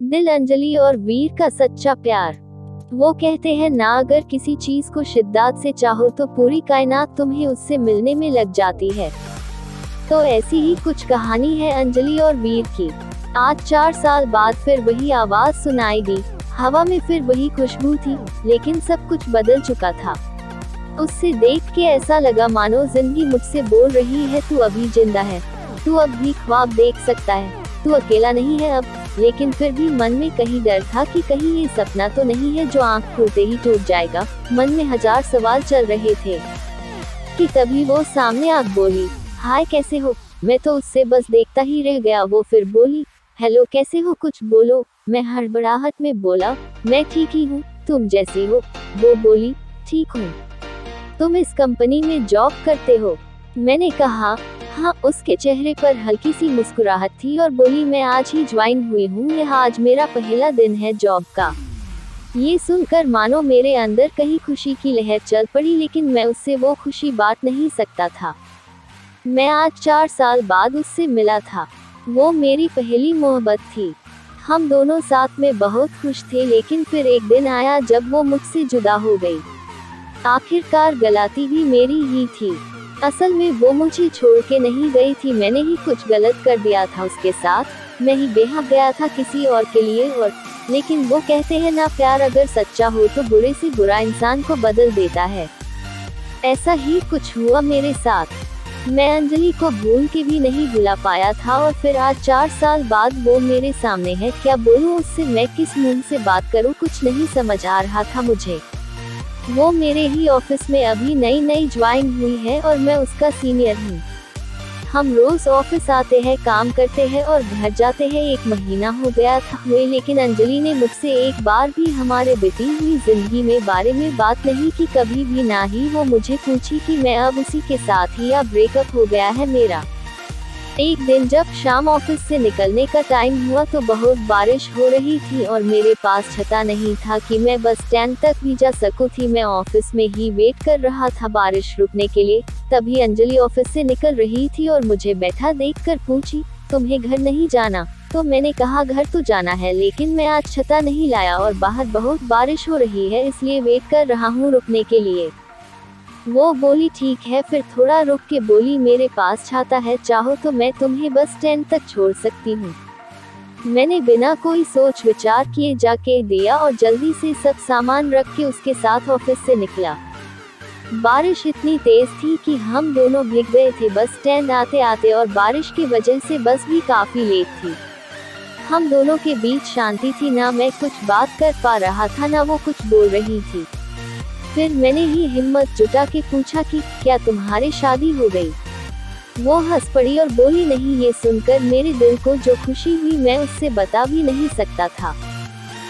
दिल अंजलि और वीर का सच्चा प्यार। वो कहते हैं ना, अगर किसी चीज को शिद्दत से चाहो तो पूरी कायनात तुम्हें उससे मिलने में लग जाती है। तो ऐसी ही कुछ कहानी है अंजलि और वीर की। आज 4 साल बाद फिर वही आवाज सुनाई दी। हवा में फिर वही खुशबू थी, लेकिन सब कुछ बदल चुका था। उससे देख के ऐसा लगा मानो जिंदगी मुझसे बोल रही है, तू अभी जिंदा है, तू अब भी ख्वाब देख सकता है, तू अकेला नहीं है अब। लेकिन फिर भी मन में कहीं डर था कि कहीं ये सपना तो नहीं है जो आंख खुलते ही टूट जाएगा। मन में 1000 सवाल चल रहे थे कि तभी वो सामने आग बोली, हाय कैसे हो। मैं तो उससे बस देखता ही रह गया। वो फिर बोली, हेलो कैसे हो, कुछ बोलो। मैं हड़बड़ाहट में बोला, मैं ठीक ही हूँ, तुम जैसी हो। वो बोली, ठीक हूँ, तुम इस कंपनी में जॉब करते हो। मैंने कहा, हाँ। उसके चेहरे पर हल्की सी मुस्कुराहट थी और बोली, मैं आज ही ज्वाइन हुई हूँ, यह आज मेरा पहला दिन है जॉब का। ये सुनकर मानो मेरे अंदर कहीं खुशी की लहर चल पड़ी, लेकिन मैं उससे वो खुशी बांट नहीं सकता था। मैं आज 4 साल बाद उससे मिला था। वो मेरी पहली मोहब्बत थी। हम दोनों साथ में बहुत खुश थे, लेकिन फिर एक दिन आया जब वो मुझसे जुदा हो गई। आखिरकार गलती भी मेरी ही थी। असल में वो मुझे छोड़ के नहीं गई थी, मैंने ही कुछ गलत कर दिया था उसके साथ। मैं ही बेहक गया था किसी और के लिए। और लेकिन वो कहते हैं ना, प्यार अगर सच्चा हो तो बुरे से बुरा इंसान को बदल देता है। ऐसा ही कुछ हुआ मेरे साथ। मैं अंजलि को भूल के भी नहीं भुला पाया था, और फिर आज 4 साल बाद वो मेरे सामने है। क्या बोलूं उससे, मैं किस मुंह से बात करूं, कुछ नहीं समझ आ रहा था मुझे। वो मेरे ही ऑफिस में अभी नई ज्वाइन हुई है और मैं उसका सीनियर हूँ। हम रोज ऑफिस आते हैं, काम करते हैं और घर जाते हैं। 1 महीना हो गया था हुए, लेकिन अंजलि ने मुझसे एक बार भी हमारे बीती हुई जिंदगी में बारे में बात नहीं की, कभी भी। ना ही वो मुझे पूछी कि मैं अब उसी के साथ ही या ब्रेकअप हो गया है मेरा। एक दिन जब शाम ऑफिस से निकलने का टाइम हुआ तो बहुत बारिश हो रही थी और मेरे पास छता नहीं था कि मैं बस स्टैंड तक भी जा सकूं थी। मैं ऑफिस में ही वेट कर रहा था बारिश रुकने के लिए। तभी अंजलि ऑफिस से निकल रही थी और मुझे बैठा देखकर पूछी, तुम्हें घर नहीं जाना? तो मैंने कहा, घर तो जाना है, लेकिन मैं आज छता नहीं लाया और बाहर बहुत बारिश हो रही है, इसलिए वेट कर रहा हूँ रुकने के लिए। वो बोली, ठीक है। फिर थोड़ा रुक के बोली, मेरे पास छाता है, चाहो तो मैं तुम्हें बस स्टैंड तक छोड़ सकती हूँ। मैंने बिना कोई सोच विचार किए जाके दिया और जल्दी से सब सामान रख के उसके साथ ऑफिस से निकला। बारिश इतनी तेज थी कि हम दोनों भीग गए थे बस स्टैंड आते आते, और बारिश की वजह से बस भी काफी लेट थी। हम दोनों के बीच शांति थी, ना मैं कुछ बात कर पा रहा था ना वो कुछ बोल रही थी। फिर मैंने ही हिम्मत जुटा के पूछा कि क्या तुम्हारी शादी हो गई? वो हंस पड़ी और बोली, नहीं। ये सुनकर मेरे दिल को जो खुशी हुई मैं उससे बता भी नहीं सकता था।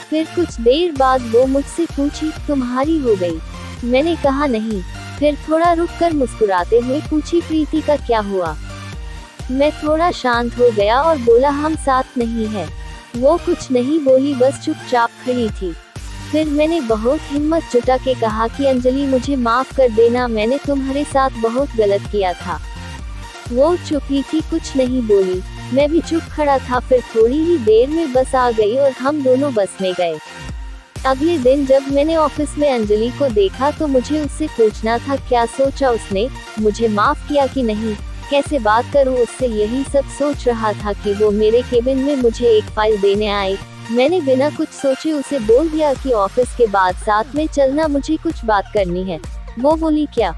फिर कुछ देर बाद वो मुझसे पूछी, तुम्हारी हो गई? मैंने कहा, नहीं। फिर थोड़ा रुक कर मुस्कुराते हुए पूछी, प्रीति का क्या हुआ? मैं थोड़ा शांत हो गया और बोला, हम साथ नहीं है। वो कुछ नहीं बोली, बस चुपचाप खड़ी थी। फिर मैंने बहुत हिम्मत जुटा के कहा कि अंजलि मुझे माफ कर देना, मैंने तुम्हारे साथ बहुत गलत किया था। वो चुप ही थी, कुछ नहीं बोली। मैं भी चुप खड़ा था। फिर थोड़ी ही देर में बस आ गई और हम दोनों बस में गए। अगले दिन जब मैंने ऑफिस में अंजलि को देखा तो मुझे उससे पूछना था क्या सोचा उसने, मुझे माफ किया कि नहीं, कैसे बात करूं उससे, यही सब सोच रहा था कि वो मेरे केबिन में मुझे एक फाइल देने आई। मैंने बिना कुछ सोचे उसे बोल दिया कि ऑफिस के बाद साथ में चलना, मुझे कुछ बात करनी है। वो बोली, क्या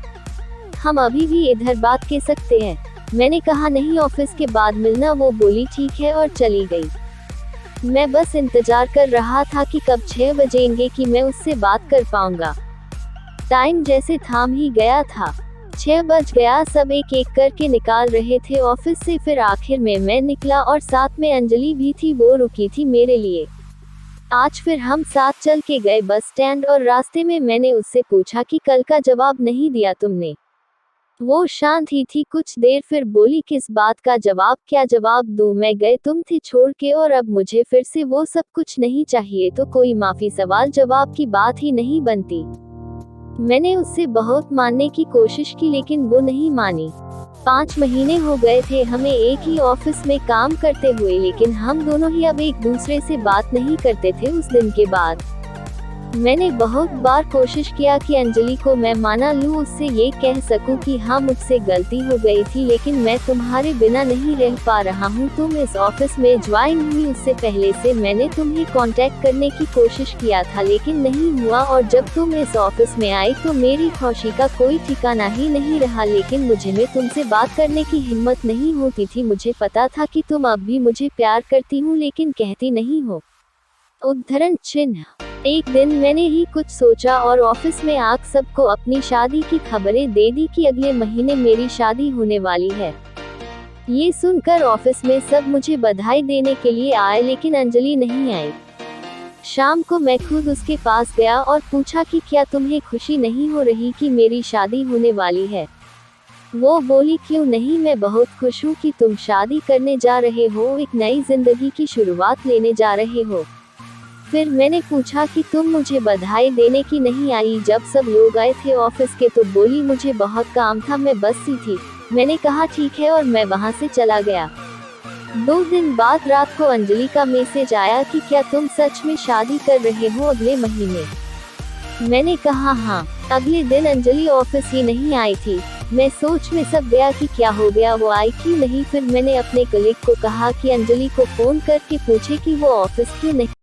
हम अभी भी इधर बात कर सकते हैं? मैंने कहा, नहीं, ऑफिस के बाद मिलना। वो बोली, ठीक है, और चली गई। मैं बस इंतजार कर रहा था कि कब 6 बजेंगे कि मैं उससे बात कर पाऊंगा। टाइम जैसे थाम ही गया था। 6 बज गया, सब एक एक करके निकाल रहे थे ऑफिस से। फिर आखिर में मैं निकला और साथ में अंजलि भी थी, वो रुकी थी मेरे लिए। आज फिर हम साथ चल के गए बस स्टैंड, और रास्ते में मैंने उससे पूछा कि कल का जवाब नहीं दिया तुमने? वो शांत ही थी कुछ देर, फिर बोली, किस बात का जवाब, क्या जवाब दूं मैं? गए तुम थे छोड़ के, और अब मुझे फिर से वो सब कुछ नहीं चाहिए, तो कोई माफी सवाल जवाब की बात ही नहीं बनती। मैंने उससे बहुत मानने की कोशिश की, लेकिन वो नहीं मानी। 5 महीने हो गए थे हमें एक ही ऑफिस में काम करते हुए, लेकिन हम दोनों ही अब एक दूसरे से बात नहीं करते थे। उस दिन के बाद मैंने बहुत बार कोशिश किया कि अंजलि को मैं माना लूं, उससे ये कह सकूं कि हाँ मुझसे गलती हो गई थी, लेकिन मैं तुम्हारे बिना नहीं रह पा रहा हूँ। तुम इस ऑफिस में ज्वाइन हुई उससे पहले से मैंने तुम्हें कांटेक्ट करने की कोशिश किया था, लेकिन नहीं हुआ, और जब तुम इस ऑफिस में आई तो मेरी खुशी का कोई ठिकाना ही नहीं रहा। लेकिन मुझे में तुमसे बात करने की हिम्मत नहीं होती थी। मुझे पता था कि तुम अब भी मुझे प्यार करती हो, लेकिन कहती नहीं हो। उद्धरण चिन्ह। एक दिन मैंने ही कुछ सोचा और ऑफिस में आग सबको अपनी शादी की खबरें दे दी कि अगले महीने मेरी शादी होने वाली है। ये सुनकर ऑफिस में सब मुझे बधाई देने के लिए आए, लेकिन अंजलि नहीं आई। शाम को मैं खुद उसके पास गया और पूछा कि क्या तुम्हें खुशी नहीं हो रही कि मेरी शादी होने वाली है। वो बोली क्यों नहीं, मैं बहुत खुश हूँ कि तुम शादी करने जा रहे हो, एक नई जिंदगी की शुरुआत लेने जा रहे हो। फिर मैंने पूछा कि तुम मुझे बधाई देने की नहीं आई जब सब लोग आए थे ऑफिस के, तो बोली मुझे बहुत काम था, मैं बस सी थी। मैंने कहा ठीक है और मैं वहां से चला गया। 2 दिन बाद रात को अंजलि का मैसेज आया कि क्या तुम सच में शादी कर रहे हो अगले महीने। मैंने कहा हाँ। अगले दिन अंजलि ऑफिस ही नहीं आई थी। मैं सोच में सब गया कि क्या हो गया, वो आई क्यों नहीं। फिर मैंने अपने कलीग को कहा कि अंजलि को फोन करके पूछे कि वो ऑफिस क्यों नहीं